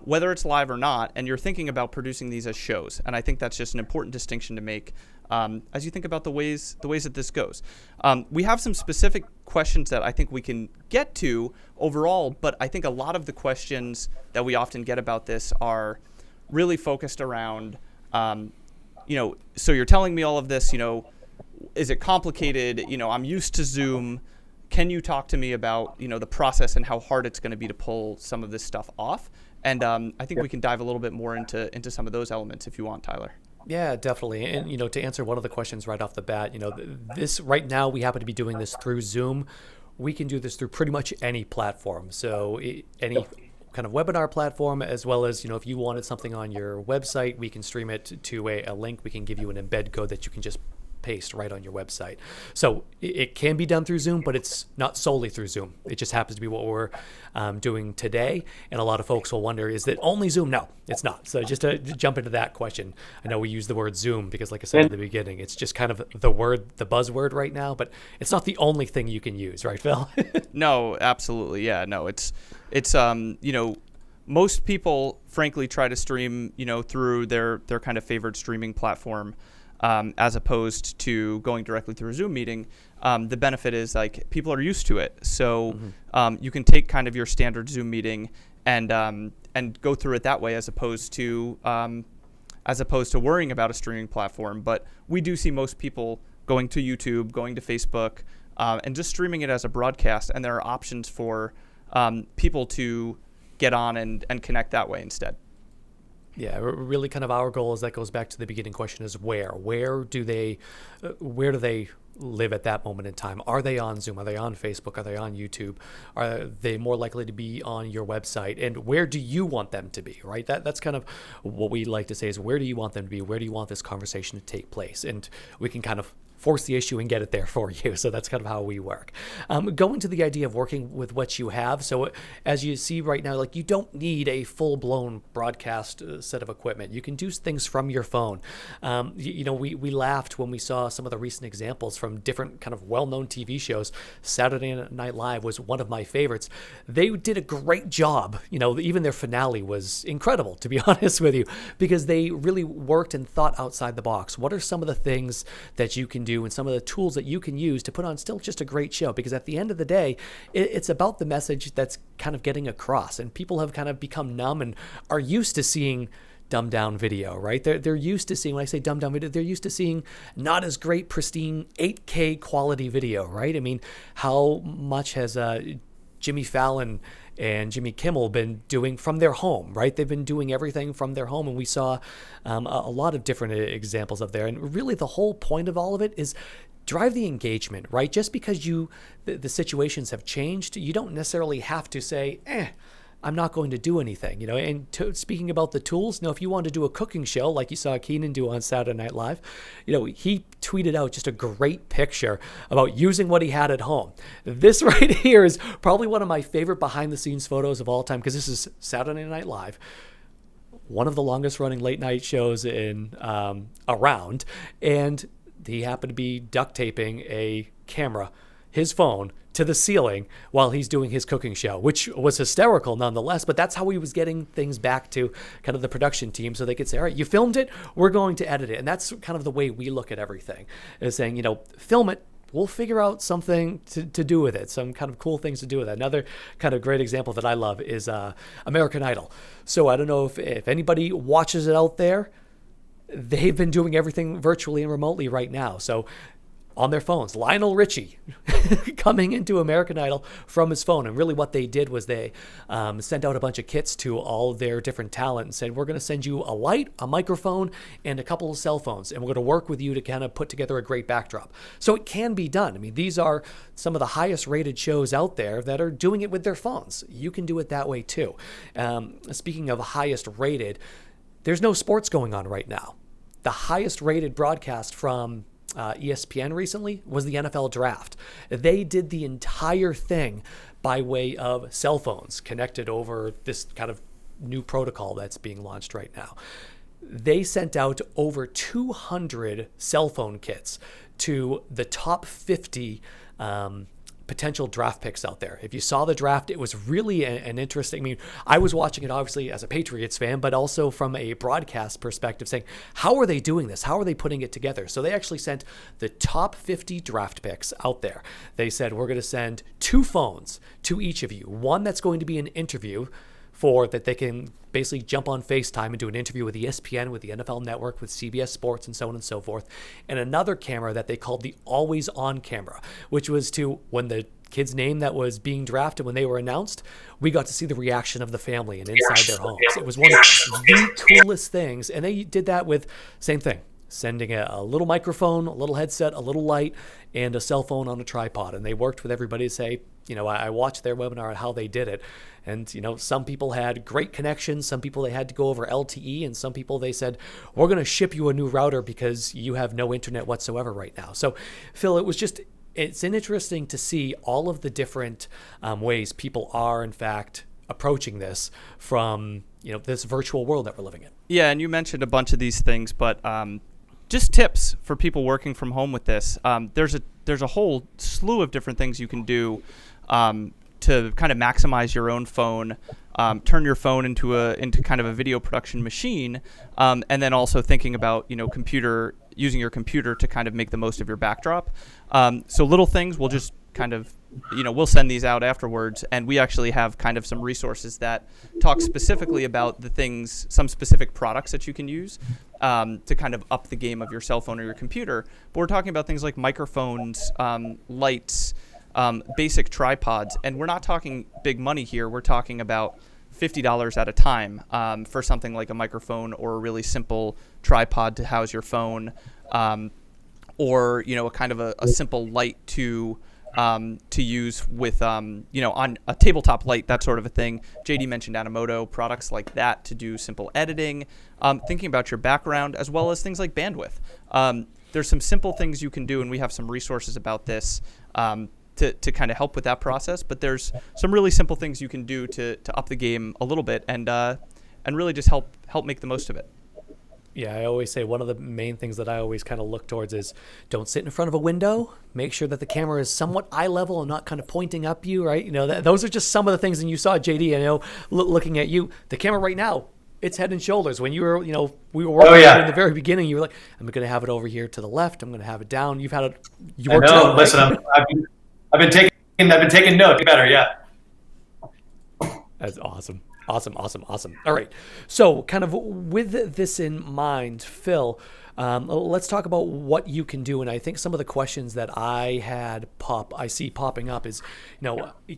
B: whether it's live or not. And you're thinking about producing these as shows, and I think that's just an important distinction to make as you think about the ways that this goes. We have some specific questions that I think we can get to overall, but I think a lot of the questions that we often get about this are really focused around, so you're telling me all of this, is it complicated? I'm used to Zoom. Can you talk to me about, the process and how hard it's going to be to pull some of this stuff off? And I think we can dive a little bit more into some of those elements if you want, Tyler.
C: Yeah, definitely. And, to answer one of the questions right off the bat, this right now, we happen to be doing this through Zoom. We can do this through pretty much any platform. So any kind of webinar platform, as well as, if you wanted something on your website, we can stream it to a link. We can give you an embed code that you can just paste right on your website. So it can be done through Zoom, but it's not solely through Zoom. It just happens to be what we're doing today. And a lot of folks will wonder, is it only Zoom? No, it's not. So just to jump into that question, I know we use the word Zoom because, like I said in the beginning, it's just kind of the buzzword right now, but it's not the only thing you can use, right, Phil?
B: No, absolutely. Yeah, no, it's most people frankly try to stream, through their kind of favorite streaming platform. As opposed to going directly through a Zoom meeting. The benefit is people are used to it. So you can take kind of your standard Zoom meeting and go through it that way as opposed to worrying about a streaming platform. But we do see most people going to YouTube, going to Facebook, and just streaming it as a broadcast. And there are options for people to get on and connect that way instead.
C: Yeah, really kind of our goal is that goes back to the beginning question is where do they live at that moment in time? Are they on Zoom? Are they on Facebook? Are they on YouTube? Are they more likely to be on your website? And where do you want them to be, right? That's kind of what we like to say is where do you want them to be? Where do you want this conversation to take place? And we can kind of force the issue and get it there for you. So that's kind of how we work. Going to the idea of working with what you have. So as you see right now, you don't need a full-blown broadcast set of equipment. You can do things from your phone. We laughed when we saw some of the recent examples from different kind of well-known TV shows. Saturday Night Live was one of my favorites. They did a great job. Even their finale was incredible, to be honest with you, because they really worked and thought outside the box. What are some of the things that you can do and some of the tools that you can use to put on still just a great show? Because at the end of the day, it's about the message that's kind of getting across, and people have kind of become numb and are used to seeing dumbed down video, right? They're used to seeing, when I say dumbed down video, they're used to seeing not as great, pristine 8K quality video, right? I mean, how much has Jimmy Fallon and Jimmy Kimmel been doing from their home, right? They've been doing everything from their home, and we saw a lot of different examples of there. And really the whole point of all of it is drive the engagement, right? Just because the situations have changed, you don't necessarily have to say, I'm not going to do anything, And speaking about the tools, if you want to do a cooking show like you saw Keenan do on Saturday Night Live, he tweeted out just a great picture about using what he had at home. This right here is probably one of my favorite behind-the-scenes photos of all time because this is Saturday Night Live, one of the longest-running late-night shows in around, and he happened to be duct taping a camera his phone to the ceiling while he's doing his cooking show, which was hysterical nonetheless. But that's how he was getting things back to kind of the production team so they could say, all right, you filmed it, we're going to edit it. And that's kind of the way we look at everything, is saying, film it. We'll figure out something to do with it, some kind of cool things to do with it. Another kind of great example that I love is American Idol. So I don't know if anybody watches it out there. They've been doing everything virtually and remotely right now. So on their phones, Lionel Richie coming into American Idol from his phone. And really what they did was they sent out a bunch of kits to all of their different talent and said, we're going to send you a light, a microphone, and a couple of cell phones. And we're going to work with you to kind of put together a great backdrop. So it can be done. I mean, these are some of the highest rated shows out there that are doing it with their phones. You can do it that way too. Speaking of highest rated, there's no sports going on right now. The highest rated broadcast from ESPN recently was the NFL draft. They did the entire thing by way of cell phones connected over this kind of new protocol that's being launched right now. They sent out over 200 cell phone kits to the top 50 potential draft picks out there. If you saw the draft, it was really an interesting, I mean, I was watching it obviously as a Patriots fan, but also from a broadcast perspective saying, how are they doing this? How are they putting it together? So they actually sent the top 50 draft picks out there. They said, we're going to send 2 phones to each of you. One that's going to be an interview for that they can basically jump on FaceTime and do an interview with ESPN, with the NFL Network, with CBS Sports, and so on and so forth. And another camera that they called the always on camera, which was to when the kid's name that was being drafted, when they were announced, we got to see the reaction of the family and inside their homes. It was one of the coolest things. And they did that with same thing, sending a little microphone, a little headset, a little light, and a cell phone on a tripod. And they worked with everybody to say, I watched their webinar on how they did it. And, some people had great connections. Some people, they had to go over LTE. And some people, they said, we're going to ship you a new router because you have no internet whatsoever right now. So, Phil, it's interesting to see all of the different ways people are, in fact, approaching this from, this virtual world that we're living in.
B: Yeah, and you mentioned a bunch of these things, but just tips for people working from home with this. There's a whole slew of different things you can do to kind of maximize your own phone, turn your phone into kind of a video production machine, and then also thinking about using your computer to kind of make the most of your backdrop. So little things, we'll just kind of we'll send these out afterwards, and we actually have kind of some resources that talk specifically about some specific products that you can use to kind of up the game of your cell phone or your computer. But we're talking about things like microphones, lights, basic tripods, and we're not talking big money here. We're talking about $50 at a time for something like a microphone or a really simple tripod to house your phone, or a kind of a simple light to use with on a tabletop light, that sort of a thing. JD mentioned Animoto, products like that to do simple editing, thinking about your background, as well as things like bandwidth. There's some simple things you can do, and we have some resources about this to kind of help with that process. But there's some really simple things you can do to up the game a little bit and really just help make the most of it.
C: Yeah, I always say one of the main things that I always kind of look towards is don't sit in front of a window. Make sure that the camera is somewhat eye level and not kind of pointing up you, right? Those are just some of the things. And you saw, JD, I know, looking at you, the camera right now, it's head and shoulders. When you were, we were working in the very beginning, you were like, I'm going to have it over here to the left. I'm going to have it down. You've had it. You worked
A: I know.
C: out,
A: Listen,
C: right?
A: I've been taking notes. Better, yeah.
C: That's awesome. Awesome. All right. So kind of with this in mind, Phil, let's talk about what you can do. And I think some of the questions that I see popping up is,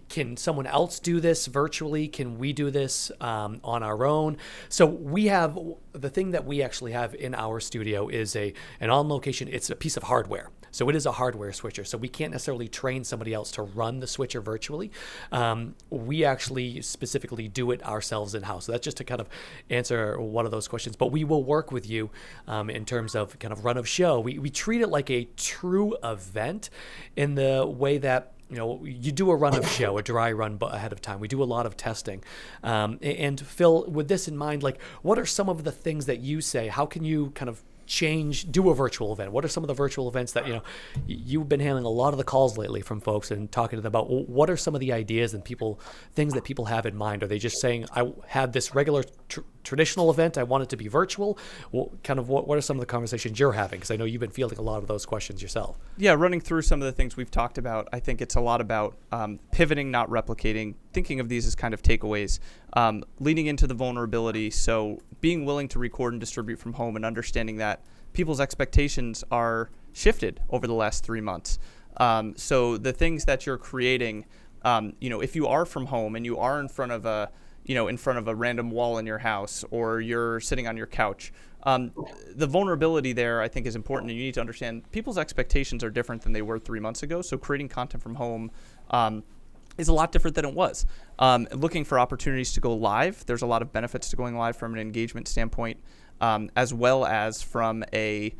C: can someone else do this virtually? Can we do this on our own? So we have the thing that we actually have in our studio is an on location. It's a piece of hardware. So it is a hardware switcher. So we can't necessarily train somebody else to run the switcher virtually. We actually specifically do it ourselves in-house. So that's just to kind of answer one of those questions. But we will work with you in terms of kind of run of show. We treat it like a true event in the way that you do a run of show, a dry run ahead of time. We do a lot of testing. And Phil, with this in mind, like what are some of the things that you say? How can you kind of do a virtual event? What are some of the virtual events that, you've been handling a lot of the calls lately from folks and talking to them about? What are some of the ideas and things that people have in mind? Are they just saying, I had this regular traditional event, I want it to be virtual? Well, what are some of the conversations you're having? Because I know you've been fielding a lot of those questions yourself.
B: Yeah, running through some of the things we've talked about, I think it's a lot about pivoting, not replicating, thinking of these as kind of takeaways, leaning into the vulnerability. So being willing to record and distribute from home and understanding that people's expectations are shifted over the last 3 months. So the things that you're creating, if you are from home and you are in front of a random wall in your house, or you're sitting on your couch, the vulnerability there, I think, is important. And you need to understand people's expectations are different than they were 3 months ago. So creating content from home is a lot different than it was. Looking for opportunities to go live. There's a lot of benefits to going live from an engagement standpoint, as well as from a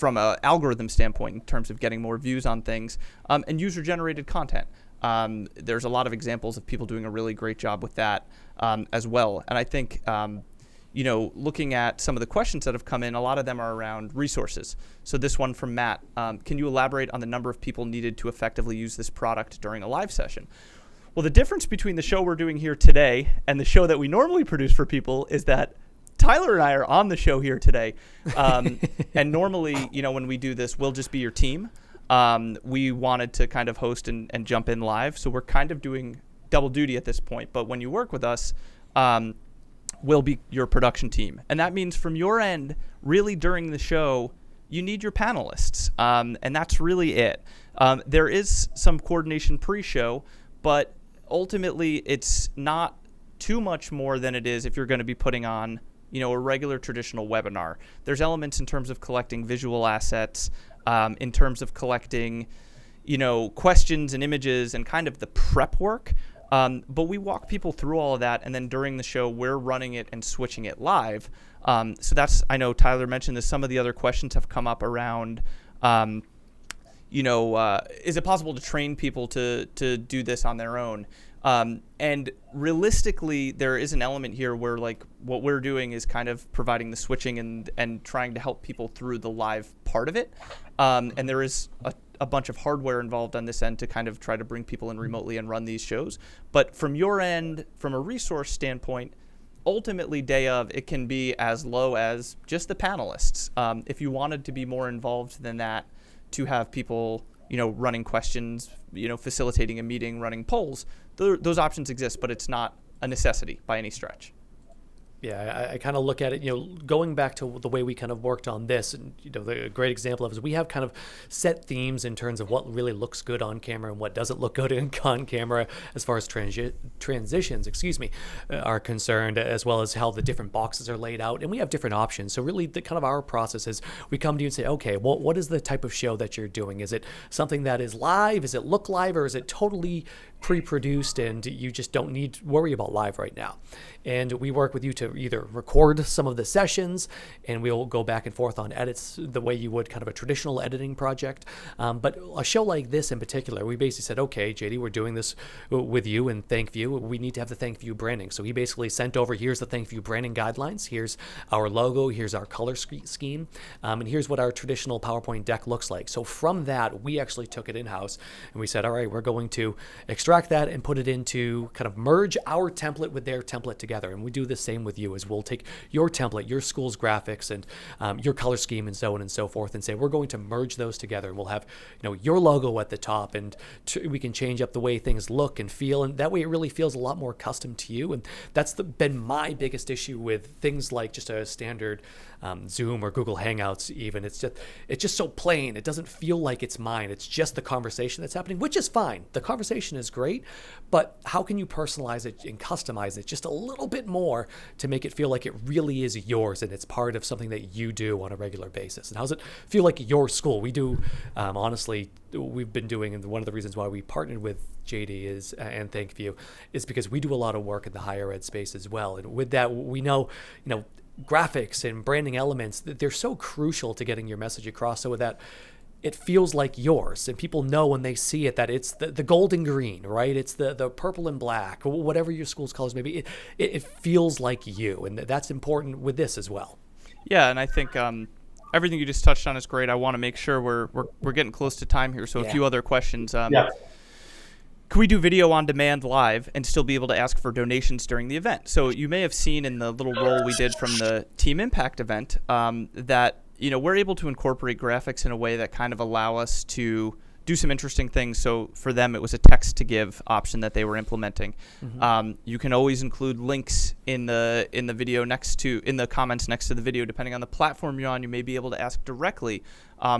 B: algorithm standpoint in terms of getting more views on things, and user-generated content. There's a lot of examples of people doing a really great job with that as well. And I think, looking at some of the questions that have come in, a lot of them are around resources. So this one from Matt, can you elaborate on the number of people needed to effectively use this product during a live session? Well, the difference between the show we're doing here today and the show that we normally produce for people is that Tyler and I are on the show here today. And normally, when we do this, we'll just be your team. We wanted to kind of host and jump in live. So we're kind of doing double duty at this point. But when you work with us, we'll be your production team. And that means from your end, really during the show, you need your panelists. And that's really it. There is some coordination pre-show, but ultimately it's not too much more than it is if you're going to be putting on a regular traditional webinar. There's elements in terms of collecting visual assets, in terms of collecting, questions and images and kind of the prep work. But we walk people through all of that, and then during the show, we're running it and switching it live. So that's, I know Tyler mentioned this, some of the other questions have come up around, is it possible to train people to do this on their own? And realistically, there is an element here where what we're doing is kind of providing the switching and trying to help people through the live part of it. And there is a bunch of hardware involved on this end to kind of try to bring people in remotely and run these shows. But from your end, from a resource standpoint, ultimately day of, it can be as low as just the panelists. If you wanted to be more involved than that, to have people, running questions, facilitating a meeting, running polls, those options exist, but it's not a necessity by any stretch.
C: Yeah, I kind of look at it, going back to the way we kind of worked on this, and the great example of it is we have kind of set themes in terms of what really looks good on camera and what doesn't look good on camera as far as transitions, are concerned, as well as how the different boxes are laid out, and we have different options. So really, the kind of our process is we come to you and say, okay, well, what is the type of show that you're doing? Is it something that is live? Is it look live, or is it totally pre-produced and you just don't need to worry about live right now? And we work with you to either record some of the sessions, and we'll go back and forth on edits the way you would kind of a traditional editing project. But a show like this in particular, we basically said, okay, JD, we're doing this with you and ThankView. We need to have the ThankView branding. So he basically sent over, here's the ThankView branding guidelines. Here's our logo. Here's our color scheme. And here's what our traditional PowerPoint deck looks like. So from that, we actually took it in-house and we said, all right, we're going to extract that and put it into kind of merge our template with their template together. And we do the same with you, as we'll take your template, your school's graphics, and your color scheme, and so on and so forth, and say we're going to merge those together. And we'll have your logo at the top, and we can change up the way things look and feel, and that way it really feels a lot more custom to you. And that's been my biggest issue with things like just a standard Zoom or Google Hangouts. Even it's just so plain. It doesn't feel like it's mine. It's just the conversation that's happening, which is fine. The conversation is great, but how can you personalize it and customize it just a little bit more to make it feel like it really is yours and it's part of something that you do on a regular basis? And how does it feel like your school? We do, honestly, we've been doing, and one of the reasons why we partnered with JD and ThankView is because we do a lot of work in the higher ed space as well. And with that, we know, graphics and branding elements, they're so crucial to getting your message across, so that it feels like yours, and people know when they see it that it's the gold and green, right? It's the purple and black, whatever your school's colors may be. It feels like you, and that's important with this as well.
B: Yeah, and I think everything you just touched on is great. I want to make sure we're getting close to time here, so a few other questions.
A: Yeah.
B: Can we do video on demand live and still be able to ask for donations during the event? So you may have seen in the little roll we did from the Team Impact event that we're able to incorporate graphics in a way that kind of allow us to do some interesting things. So for them, it was a text to give option that they were implementing.
C: Mm-hmm.
B: You can always include links in the video in the comments next to the video, depending on the platform you're on. You may be able to ask directly.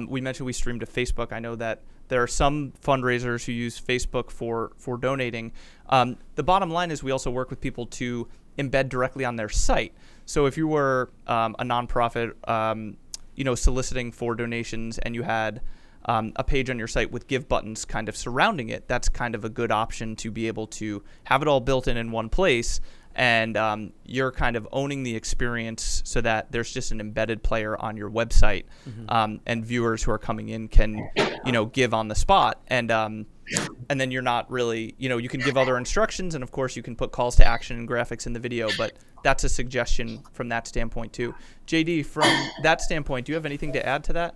B: We mentioned we stream to Facebook. I know that there are some fundraisers who use Facebook for donating. The bottom line is we also work with people to embed directly on their site. So if you were a nonprofit, soliciting for donations, and you had a page on your site with give buttons kind of surrounding it, that's kind of a good option to be able to have it all built in one place, and you're kind of owning the experience so that there's just an embedded player on your website, and viewers who are coming in can give on the spot, and then you're not really, you can give other instructions, and of course you can put calls to action and graphics in the video, but that's a suggestion from that standpoint too. JD, from that standpoint, do you have anything to add to that?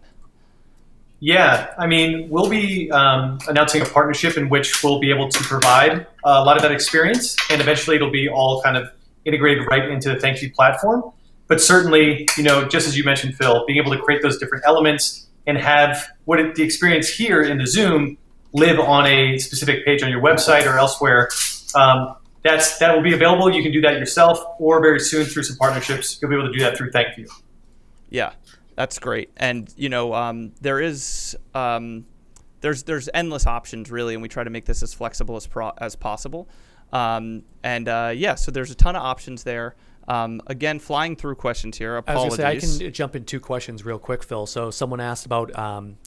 A: Yeah, I mean, we'll be announcing a partnership in which we'll be able to provide a lot of that experience, and eventually it'll be all kind of integrated right into the ThankView platform. But certainly, just as you mentioned, Phil, being able to create those different elements and have the experience here in the Zoom live on a specific page on your website or elsewhere, that will be available. You can do that yourself, or very soon through some partnerships, you'll be able to do that through ThankView.
B: Yeah. That's great, and there's endless options really, and we try to make this as flexible as possible. So there's a ton of options there. Again, flying through questions here. Apologies.
C: I was going to say, I can jump in 2 questions real quick, Phil. So someone asked about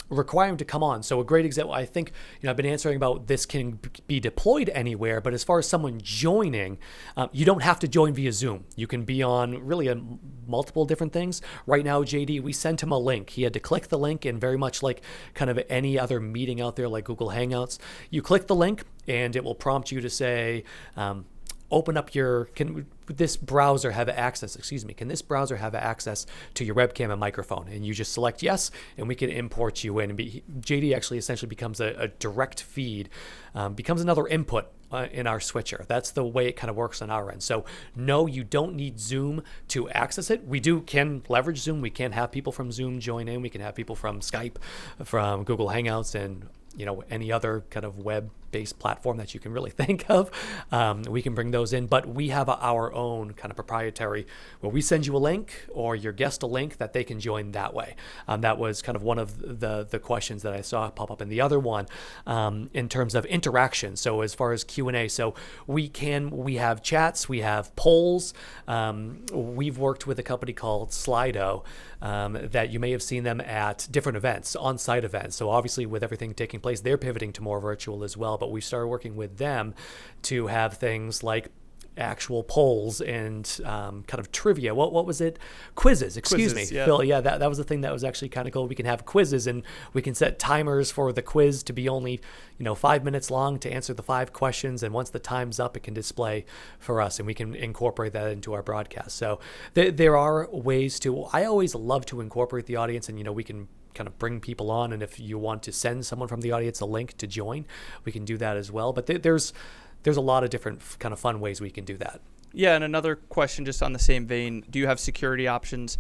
C: requiring to come on. So a great example, I think, I've been answering about this can be deployed anywhere, but as far as someone joining, you don't have to join via Zoom. You can be on really multiple different things. Right now, JD, we sent him a link. He had to click the link, and very much like kind of any other meeting out there like Google Hangouts, you click the link and it will prompt you to say, open up can this browser have access to your webcam and microphone? And you just select yes, and we can import you in. And JD actually essentially becomes a direct feed, becomes another input in our switcher. That's the way it kind of works on our end. So no, you don't need Zoom to access it. We can leverage Zoom. We can have people from Zoom join in. We can have people from Skype, from Google Hangouts, and any other kind of web-based platform that you can really think of. We can bring those in, but we have our own kind of proprietary, where we send you a link or your guest a link that they can join that way. That was kind of one of the questions that I saw pop up in the other one, in terms of interaction. So as far as Q&A, so we have chats, we have polls. We've worked with a company called Slido, that you may have seen them at different events, on-site events. So obviously with everything taking place, they're pivoting to more virtual as well, but we started working with them to have things like actual polls and kind of trivia. What was it? Quizzes, excuse me.
B: Yeah.
C: Phil, yeah, that was the thing that was actually kind of cool. We can have quizzes, and we can set timers for the quiz to be only 5 minutes long to answer the 5 questions, and once the time's up, it can display for us, and we can incorporate that into our broadcast. So there are ways to. I always love to incorporate the audience, and we can kind of bring people on, and if you want to send someone from the audience a link to join, we can do that as well. But there's a lot of different kind of fun ways we can do that.
B: Yeah, and another question just on the same vein, do you have security options?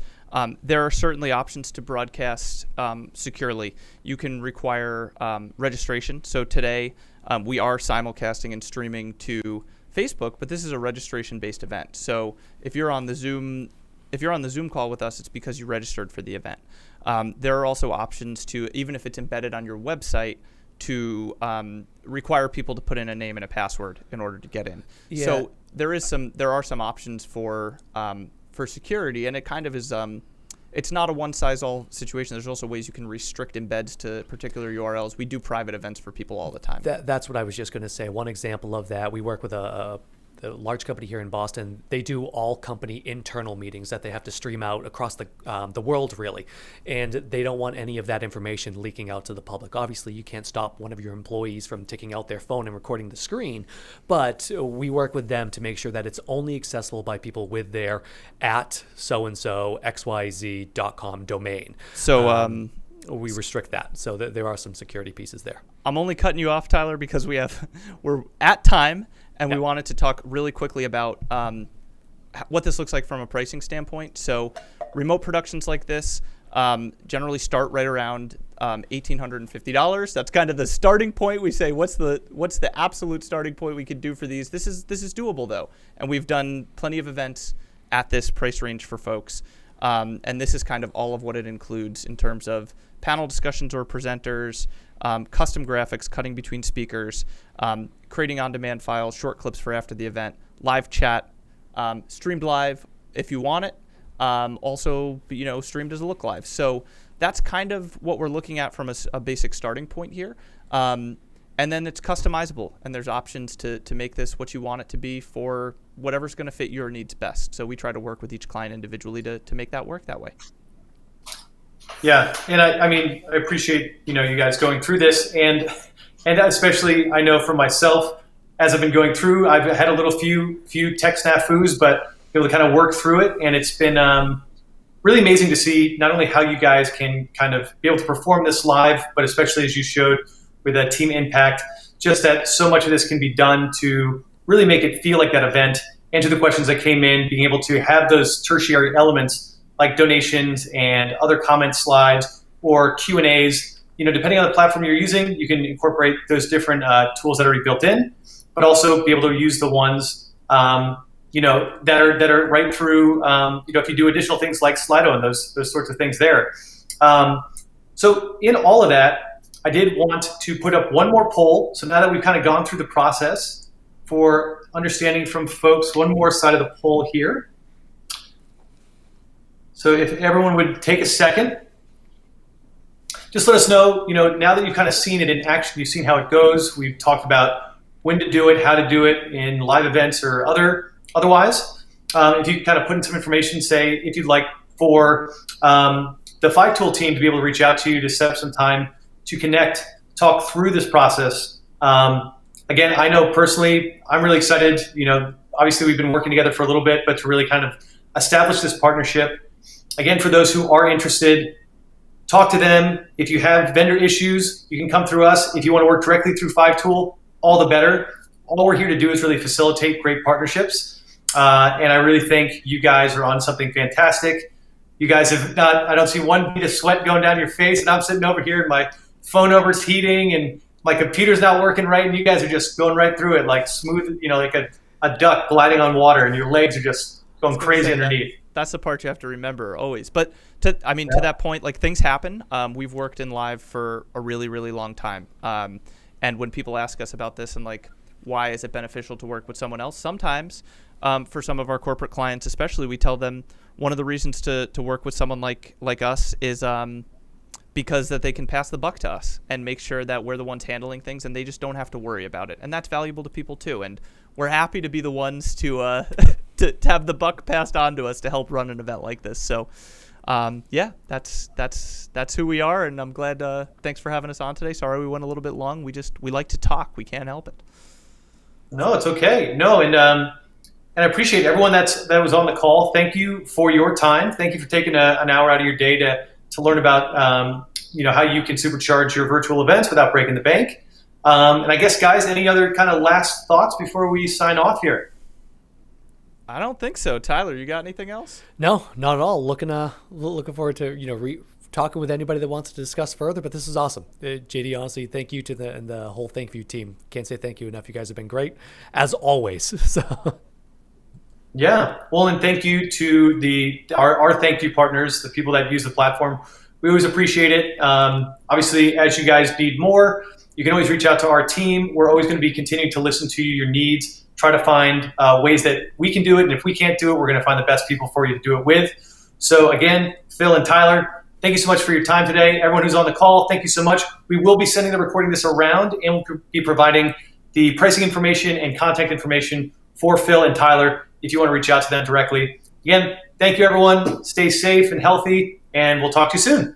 B: There are certainly options to broadcast securely. You can require registration. So today we are simulcasting and streaming to Facebook, but this is a registration-based event. So if you're on the Zoom call with us, it's because you registered for the event. There are also options to, even if it's embedded on your website, to require people to put in a name and a password in order to get in.
C: Yeah.
B: So there are some options for security, and it kind of is. It's not a one-size-all situation. There's also ways you can restrict embeds to particular URLs. We do private events for people all the time.
C: That's what I was just going to say. One example of that, we work with a the large company here in Boston, they do all company internal meetings that they have to stream out across the world, really. And they don't want any of that information leaking out to the public. Obviously, you can't stop one of your employees from taking out their phone and recording the screen, but we work with them to make sure that it's only accessible by people with their at so-and-so xyz.com domain.
B: So
C: we restrict that. So there are some security pieces there.
B: I'm only cutting you off, Tyler, because we're at time, and we wanted to talk really quickly about what this looks like from a pricing standpoint. So remote productions like this generally start right around $1,850. That's kind of the starting point. We say, what's the absolute starting point we could do for these? This is doable, though, and we've done plenty of events at this price range for folks. And this is kind of all of what it includes in terms of panel discussions or presenters, custom graphics, cutting between speakers, creating on-demand files, short clips for after the event, live chat, streamed live if you want it, also streamed as a look live. So that's kind of what we're looking at from a basic starting point here. And then it's customizable, and there's options to make this what you want it to be for whatever's going to fit your needs best. So we try to work with each client individually to make that work that way.
A: Yeah, and I appreciate you guys going through this, and especially I know for myself as I've been going through, I've had a little few tech snafus, but able to kind of work through it, and it's been really amazing to see not only how you guys can kind of be able to perform this live, but especially as you showed with a team impact, just that so much of this can be done to really make it feel like that event. And to the questions that came in, being able to have those tertiary elements like donations and other comment slides or Q&As, depending on the platform you're using, you can incorporate those different tools that are already built in, but also be able to use the ones that are right through, if you do additional things like Slido and those sorts of things there. So in all of that, I did want to put up one more poll. So now that we've kind of gone through the process for understanding from folks, one more side of the poll here. So if everyone would take a second, just let us know, now that you've kind of seen it in action, you've seen how it goes. We've talked about when to do it, how to do it in live events or otherwise. If you kind of put in some information, say if you'd like for the 5-Tool team to be able to reach out to you to set up some time to connect, talk through this process. Again, I know personally, I'm really excited. Obviously we've been working together for a little bit, but to really kind of establish this partnership. Again, for those who are interested, talk to them. If you have vendor issues, you can come through us. If you want to work directly through 5-Tool, all the better. All we're here to do is really facilitate great partnerships. And I really think you guys are on something fantastic. You guys have not, I don't see one bead of sweat going down your face, and I'm sitting over here and my phone overheating and my computer's not working right, and you guys are just going right through it like smooth, like a duck gliding on water, and your legs are just going crazy underneath.
B: That's the part you have to remember always. But to that point, like things happen. We've worked in live for a really, really long time. And when people ask us about this and like, why is it beneficial to work with someone else? Sometimes for some of our corporate clients, especially, we tell them one of the reasons to work with someone like us is because that they can pass the buck to us and make sure that we're the ones handling things and they just don't have to worry about it. And that's valuable to people too. And we're happy to be the ones to to have the buck passed on to us to help run an event like this. So that's who we are. And I'm glad, thanks for having us on today. Sorry we went a little bit long. We like to talk. We can't help it.
A: No, it's okay. No, and I appreciate everyone that was on the call. Thank you for your time. Thank you for taking an hour out of your day to learn about how you can supercharge your virtual events without breaking the bank. And I guess, guys, any other kind of last thoughts before we sign off here?
B: I don't think so. Tyler, you got anything else?
C: No, not at all. Looking forward to talking with anybody that wants to discuss further. But this is awesome, JD. Honestly, thank you to the whole ThankView team. Can't say thank you enough. You guys have been great as always. So.
A: Yeah, well, and thank you to our ThankView partners, the people that use the platform. We always appreciate it. Obviously, as you guys need more, you can always reach out to our team. We're always going to be continuing to listen to your needs, try to find ways that we can do it. And if we can't do it, we're going to find the best people for you to do it with. So again, Phil and Tyler, thank you so much for your time today. Everyone who's on the call, thank you so much. We will be sending the recording this around, and we'll be providing the pricing information and contact information for Phil and Tyler if you want to reach out to them directly. Again, thank you, everyone. Stay safe and healthy, and we'll talk to you soon.